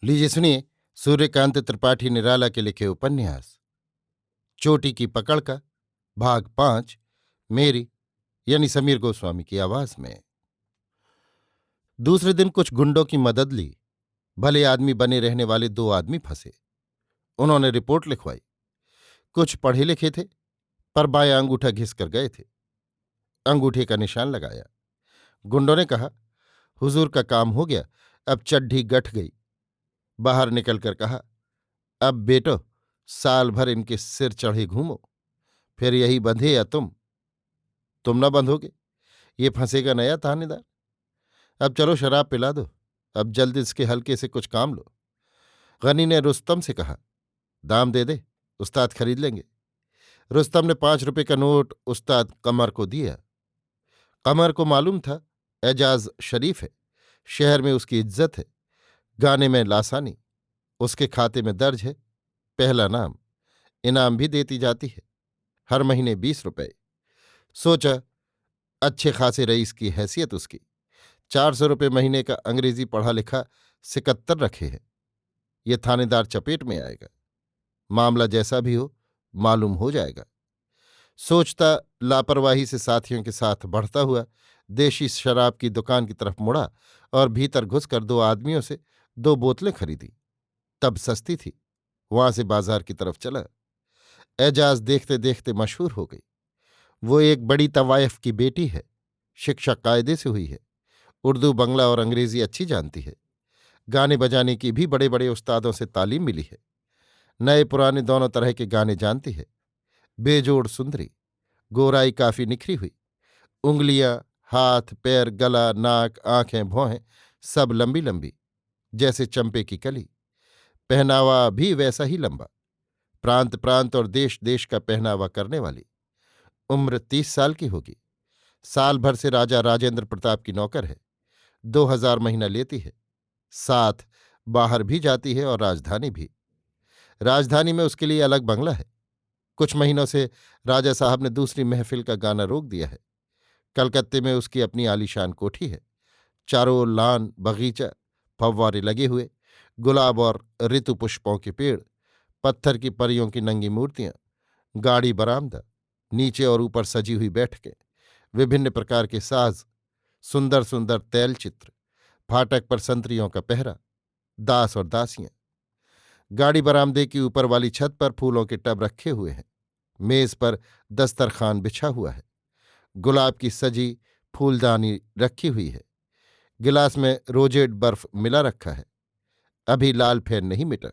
लीजिए सुनिए। सूर्यकांत त्रिपाठी निराला के लिखे उपन्यास चोटी की पकड़ का भाग 5 मेरी यानी समीर गोस्वामी की आवाज में। दूसरे दिन कुछ गुंडों की मदद ली। भले आदमी बने रहने वाले 2 आदमी फंसे। उन्होंने रिपोर्ट लिखवाई। कुछ पढ़े लिखे थे, पर बायां अंगूठा घिस कर गए थे। अंगूठे का निशान लगाया। गुंडों ने कहा, हुजूर का काम हो गया, अब चड्ढी गठ गई। बाहर निकलकर कहा, अब बेटो साल भर इनके सिर चढ़े घूमो, फिर यही बंधे या तुम न बंधोगे। ये फंसेगा नया थानेदार। अब चलो शराब पिला दो, अब जल्द इसके हल्के से कुछ काम लो। गनी ने रुस्तम से कहा, दाम दे दे, उस्ताद खरीद लेंगे। रुस्तम ने 5 रुपए का नोट उस्ताद कमर को दिया। कमर को मालूम था एजाज शरीफ है, शहर में उसकी इज्जत है, गाने में लासानी, उसके खाते में दर्ज है, पहला नाम। इनाम भी देती जाती है, हर महीने 20 रुपए। सोचा, अच्छे खासे रईस की हैसियत उसकी। 400 रुपये महीने का अंग्रेजी पढ़ा लिखा सिकत्तर रखे है। ये थानेदार चपेट में आएगा। मामला जैसा भी हो मालूम हो जाएगा। सोचता लापरवाही से साथियों के साथ बढ़ता हुआ देशी शराब की दुकान की तरफ मुड़ा और भीतर घुसकर 2 आदमियों से 2 बोतलें खरीदी। तब सस्ती थी, वहां से बाजार की तरफ चला। एजाज देखते देखते मशहूर हो गई। वो एक बड़ी तवायफ की बेटी है, शिक्षा कायदे से हुई है, उर्दू बंगला और अंग्रेजी अच्छी जानती है। गाने बजाने की भी बड़े बड़े उस्तादों से तालीम मिली है। नए पुराने दोनों तरह के गाने जानती है। बेजोड़ सुंदरी, गोराई काफी निखरी हुई, उंगलियां, हाथ, पैर, गला, नाक, आंखें, भौहें सब लंबी लंबी जैसे चंपे की कली। पहनावा भी वैसा ही लंबा, प्रांत प्रांत और देश देश का पहनावा करने वाली। उम्र 30 साल की होगी। साल भर से राजा राजेंद्र प्रताप की नौकर है। 2000 महीना लेती है। साथ बाहर भी जाती है और राजधानी भी। राजधानी में उसके लिए अलग बंगला है। कुछ महीनों से राजा साहब ने दूसरी महफिल का गाना रोक दिया है। कलकत्ते में उसकी अपनी आलीशान कोठी है। चारों ओर लान, बगीचा, फव्वारे लगे हुए, गुलाब और ऋतु पुष्पों के पेड़, पत्थर की परियों की नंगी मूर्तियां, गाड़ी बरामदा, नीचे और ऊपर सजी हुई बैठकें, विभिन्न प्रकार के साज, सुंदर सुंदर तैलचित्र, फाटक पर संतरियों का पहरा, दास और दासियां। गाड़ी बरामदे की ऊपर वाली छत पर फूलों के टब रखे हुए हैं। मेज पर दस्तरखान बिछा हुआ है। गुलाब की सजी फूलदानी रखी हुई है। गिलास में रोजेड बर्फ मिला रखा है। अभी लाल फैन नहीं मिटा।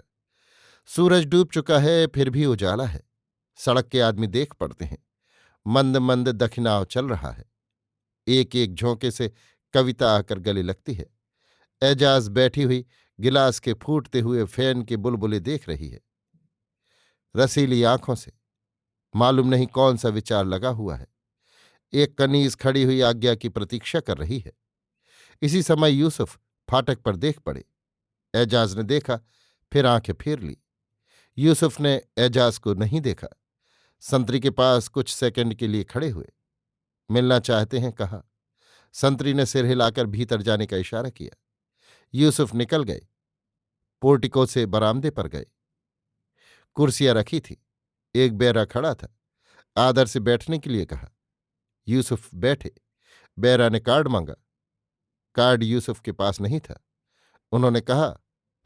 सूरज डूब चुका है, फिर भी उजाला है। सड़क के आदमी देख पड़ते हैं। मंद मंद दखिनाव चल रहा है। एक एक झोंके से कविता आकर गले लगती है। एजाज बैठी हुई गिलास के फूटते हुए फैन के बुलबुले देख रही है, रसीली आंखों से। मालूम नहीं कौन सा विचार लगा हुआ है। एक कनीज खड़ी हुई आज्ञा की प्रतीक्षा कर रही है। इसी समय यूसुफ फाटक पर देख पड़े। एजाज ने देखा, फिर आंखें फेर ली। यूसुफ ने एजाज को नहीं देखा। संतरी के पास कुछ सेकंड के लिए खड़े हुए। मिलना चाहते हैं, कहा। संतरी ने सिर हिलाकर भीतर जाने का इशारा किया। यूसुफ निकल गए। पोर्टिको से बरामदे पर गए। कुर्सियां रखी थी। एक बैरा खड़ा था। आदर से बैठने के लिए कहा। यूसुफ बैठे। बैरा ने कार्ड मांगा। कार्ड यूसुफ के पास नहीं था। उन्होंने कहा,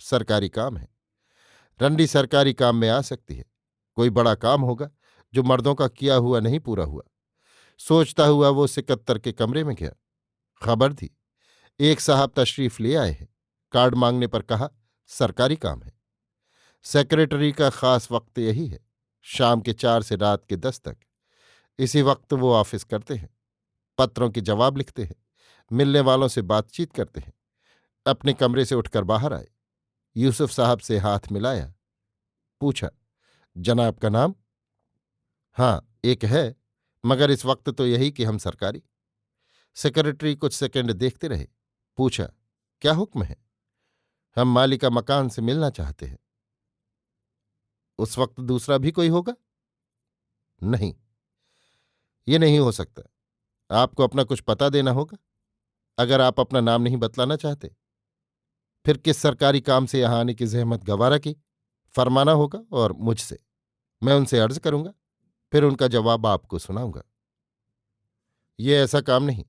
सरकारी काम है। रंडी सरकारी काम में आ सकती है। कोई बड़ा काम होगा जो मर्दों का किया हुआ नहीं पूरा हुआ। सोचता हुआ वो सिकत्तर के कमरे में गया। खबर थी, एक साहब तशरीफ ले आए हैं। कार्ड मांगने पर कहा, सरकारी काम है। सेक्रेटरी का खास वक्त यही है, शाम के 4 से रात के 10 तक। इसी वक्त वो ऑफिस करते हैं, पत्रों के जवाब लिखते हैं, मिलने वालों से बातचीत करते हैं। अपने कमरे से उठकर बाहर आए। यूसुफ साहब से हाथ मिलाया। पूछा, जनाब का नाम? हाँ, एक है, मगर इस वक्त तो यही कि हम सरकारी। सेक्रेटरी कुछ सेकंड देखते रहे। पूछा, क्या हुक्म है? हम मालिका मकान से मिलना चाहते हैं। उस वक्त दूसरा भी कोई होगा? नहीं, ये नहीं हो सकता। आपको अपना कुछ पता देना होगा, अगर आप अपना नाम नहीं बतलाना चाहते। फिर किस सरकारी काम से यहां आने की जहमत गवारा की? फरमाना होगा और मुझसे। मैं उनसे अर्ज करूंगा, फिर उनका जवाब आपको सुनाऊंगा। ये ऐसा काम नहीं।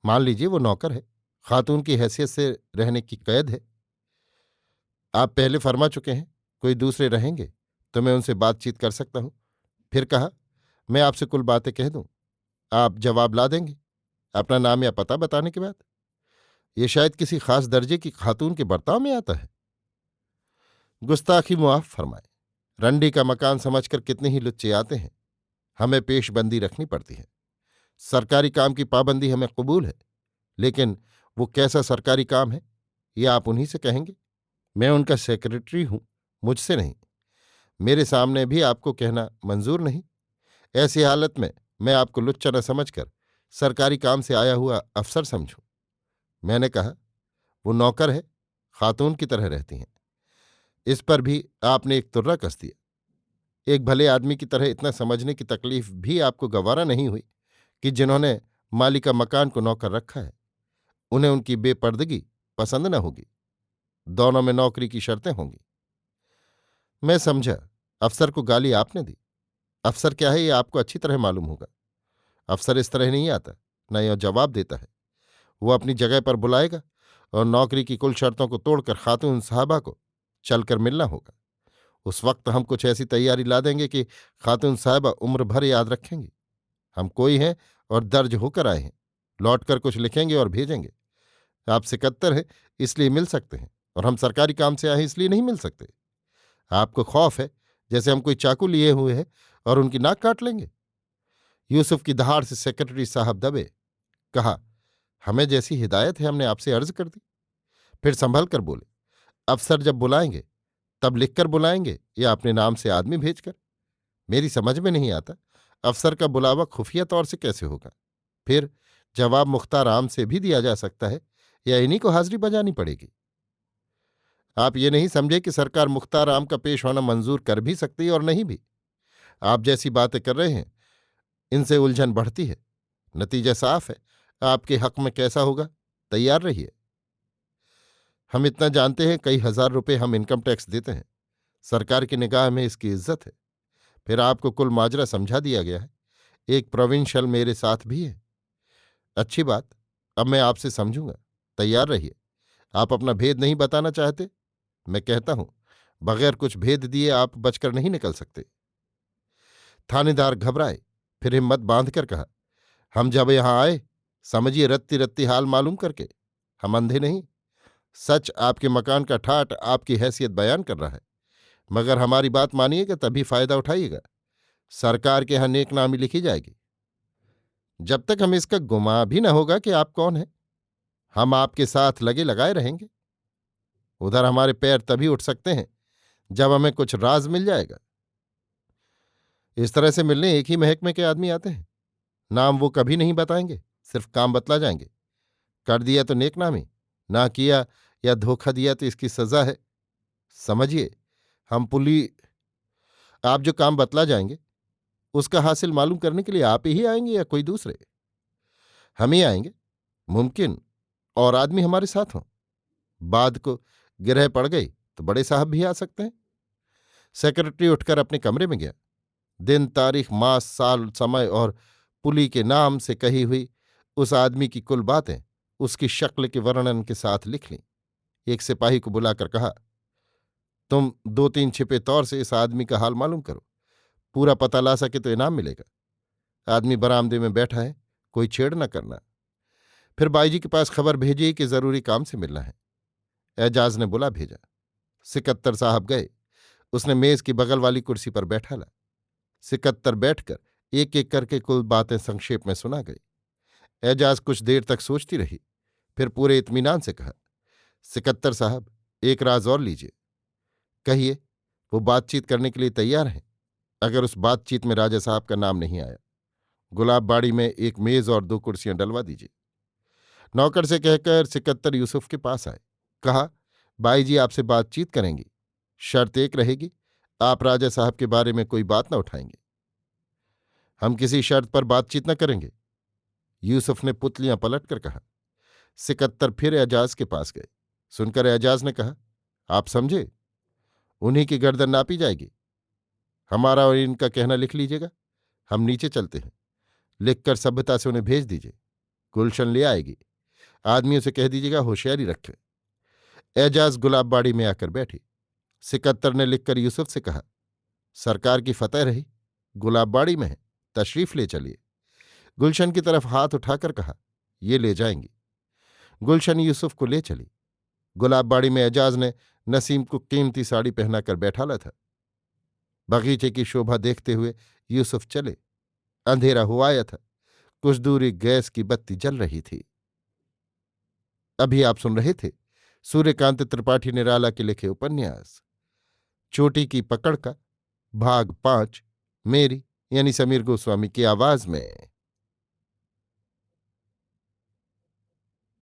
मान लीजिए वो नौकर है, खातून की हैसियत से रहने की कैद है। आप पहले फरमा चुके हैं कोई दूसरे रहेंगे तो मैं उनसे बातचीत कर सकता हूं। फिर कहा, मैं आपसे कुल बातें कह दूं, आप जवाब ला देंगे अपना नाम या पता बताने के बाद। ये शायद किसी खास दर्जे की खातून के बर्ताव में आता है। गुस्ताखी मुआफ फरमाए। रंडी का मकान समझकर कितने ही लुच्चे आते हैं। हमें पेशबंदी रखनी पड़ती है। सरकारी काम की पाबंदी हमें कबूल है, लेकिन वो कैसा सरकारी काम है ये आप उन्हीं से कहेंगे। मैं उनका सेक्रेटरी हूं, मुझसे नहीं। मेरे सामने भी आपको कहना मंजूर नहीं। ऐसी हालत में मैं आपको लुच्चा न समझकर सरकारी काम से आया हुआ अफसर समझूं। मैंने कहा, वो नौकर है, खातून की तरह रहती हैं। इस पर भी आपने एक तुर्रा कस दिया। एक भले आदमी की तरह इतना समझने की तकलीफ भी आपको गवारा नहीं हुई कि जिन्होंने मालिका मकान को नौकर रखा है उन्हें उनकी बेपर्दगी पसंद न होगी। दोनों में नौकरी की शर्तें होंगी। मैं समझा, अफसर को गाली आपने दी। अफसर क्या है ये आपको अच्छी तरह मालूम होगा। अफसर इस तरह नहीं आता, न यह जवाब देता है। वो अपनी जगह पर बुलाएगा और नौकरी की कुल शर्तों को तोड़कर खातून साहबा को चलकर मिलना होगा। उस वक्त हम कुछ ऐसी तैयारी ला देंगे कि खातून साहबा उम्र भर याद रखेंगी। हम कोई हैं और दर्ज होकर आए हैं, लौटकर कुछ लिखेंगे और भेजेंगे। आप सिकत्तर हैं इसलिए मिल सकते हैं, और हम सरकारी काम से आए हैं इसलिए नहीं मिल सकते। आपको खौफ है जैसे हम कोई चाकू लिए हुए हैं और उनकी नाक काट लेंगे। यूसुफ की दहाड़ से सेक्रेटरी साहब दबे। कहा, हमें जैसी हिदायत है हमने आपसे अर्ज कर दी। फिर संभल कर बोले, अफसर जब बुलाएंगे तब लिखकर बुलाएंगे या अपने नाम से आदमी भेजकर? मेरी समझ में नहीं आता, अफसर का बुलावा खुफिया तौर से कैसे होगा? फिर जवाब मुख्तार आम से भी दिया जा सकता है या इन्हीं को हाजिरी बजानी पड़ेगी? आप ये नहीं समझे कि सरकार मुख्तार आम का पेश होना मंजूर कर भी सकती है और नहीं भी। आप जैसी बातें कर रहे हैं इनसे उलझन बढ़ती है। नतीजा साफ है, आपके हक में कैसा होगा तैयार रहिए। हम इतना जानते हैं, कई हजार रुपए हम इनकम टैक्स देते हैं। सरकार की निगाह में इसकी इज्जत है। फिर आपको कुल माजरा समझा दिया गया है। एक प्रोविंशियल मेरे साथ भी है। अच्छी बात, अब मैं आपसे समझूंगा, तैयार रहिए। आप अपना भेद नहीं बताना चाहते? मैं कहता हूं, बगैर कुछ भेद दिए आप बचकर नहीं निकल सकते। थानेदार घबराए, फिर हिम्मत बांधकर कहा, हम जब यहां आए समझिए रत्ती रत्ती हाल मालूम करके। हम अंधे नहीं। सच आपके मकान का ठाट आपकी हैसियत बयान कर रहा है, मगर हमारी बात मानिएगा तभी फायदा उठाइएगा। सरकार के यहां नेक नामी लिखी जाएगी। जब तक हमें इसका गुमा भी न होगा कि आप कौन हैं, हम आपके साथ लगे लगाए रहेंगे। उधर हमारे पैर तभी उठ सकते हैं जब हमें कुछ राज मिल जाएगा। इस तरह से मिलने एक ही महकमे के आदमी आते हैं। नाम वो कभी नहीं बताएंगे, सिर्फ काम बतला जाएंगे। कर दिया तो नेक नामी, ना किया या धोखा दिया तो इसकी सजा है। समझिए, हम आप जो काम बतला जाएंगे उसका हासिल मालूम करने के लिए आप ही आएंगे या कोई दूसरे? हम ही आएंगे। मुमकिन और आदमी हमारे साथ हों। बाद को गिरह पड़ गई तो बड़े साहब भी आ सकते हैं। सेक्रेटरी उठकर अपने कमरे में गया। दिन, तारीख, मास, साल, समय और पुली के नाम से कही हुई उस आदमी की कुल बातें उसकी शक्ल के वर्णन के साथ लिख लीं। एक सिपाही को बुलाकर कहा, तुम 2-3 छिपे तौर से इस आदमी का हाल मालूम करो। पूरा पता ला सके तो इनाम मिलेगा। आदमी बरामदे में बैठा है, कोई छेड़ न करना। फिर बाईजी के पास खबर भेजी कि जरूरी काम से मिलना है। एजाज ने बुला भेजा। सिकत्तर साहब गए। उसने मेज की बगल वाली कुर्सी पर बैठा ला। सिकत्तर बैठकर एक एक करके कुल बातें संक्षेप में सुना गई। एजाज कुछ देर तक सोचती रही, फिर पूरे इत्मीनान से कहा, सिकत्तर साहब, एक राज और लीजिए। कहिए। वो बातचीत करने के लिए तैयार हैं, अगर उस बातचीत में राजा साहब का नाम नहीं आया। गुलाब बाड़ी में एक मेज और 2 कुर्सियां डलवा दीजिए। नौकर से कहकर सिकत्तर यूसुफ के पास आए। कहा, बाई जी आपसे बातचीत करेंगी। शर्त एक रहेगी, आप राजा साहब के बारे में कोई बात न उठाएंगे। हम किसी शर्त पर बातचीत न करेंगे, यूसुफ ने पुतलियां पलटकर कहा। सिकत्तर फिर एजाज के पास गए। सुनकर एजाज ने कहा, आप समझे? उन्हीं की गर्दन नापी जाएगी। हमारा और इनका कहना लिख लीजिएगा, हम नीचे चलते हैं। लिखकर सभ्यता से उन्हें भेज दीजिए, गुलशन ले आएगी। आदमियों से कह दीजिएगा होशियारी रखें। एजाज गुलाबबाड़ी में आकर बैठी। सिकत्तर ने लिखकर यूसुफ से कहा, सरकार की फतेह रही, गुलाबबाड़ी में है, तशरीफ ले चलिए। गुलशन की तरफ हाथ उठाकर कहा, ये ले जाएंगी। गुलशन यूसुफ को ले चली। गुलाबबाड़ी में एजाज ने नसीम को कीमती साड़ी पहनाकर बैठाला था। बगीचे की शोभा देखते हुए यूसुफ चले। अंधेरा हो आया था। कुछ दूरी गैस की बत्ती जल रही थी। अभी आप सुन रहे थे सूर्यकांत त्रिपाठी निराला के लिखे उपन्यास चोटी की पकड़ का भाग 5, मेरी यानी समीर गोस्वामी की आवाज में।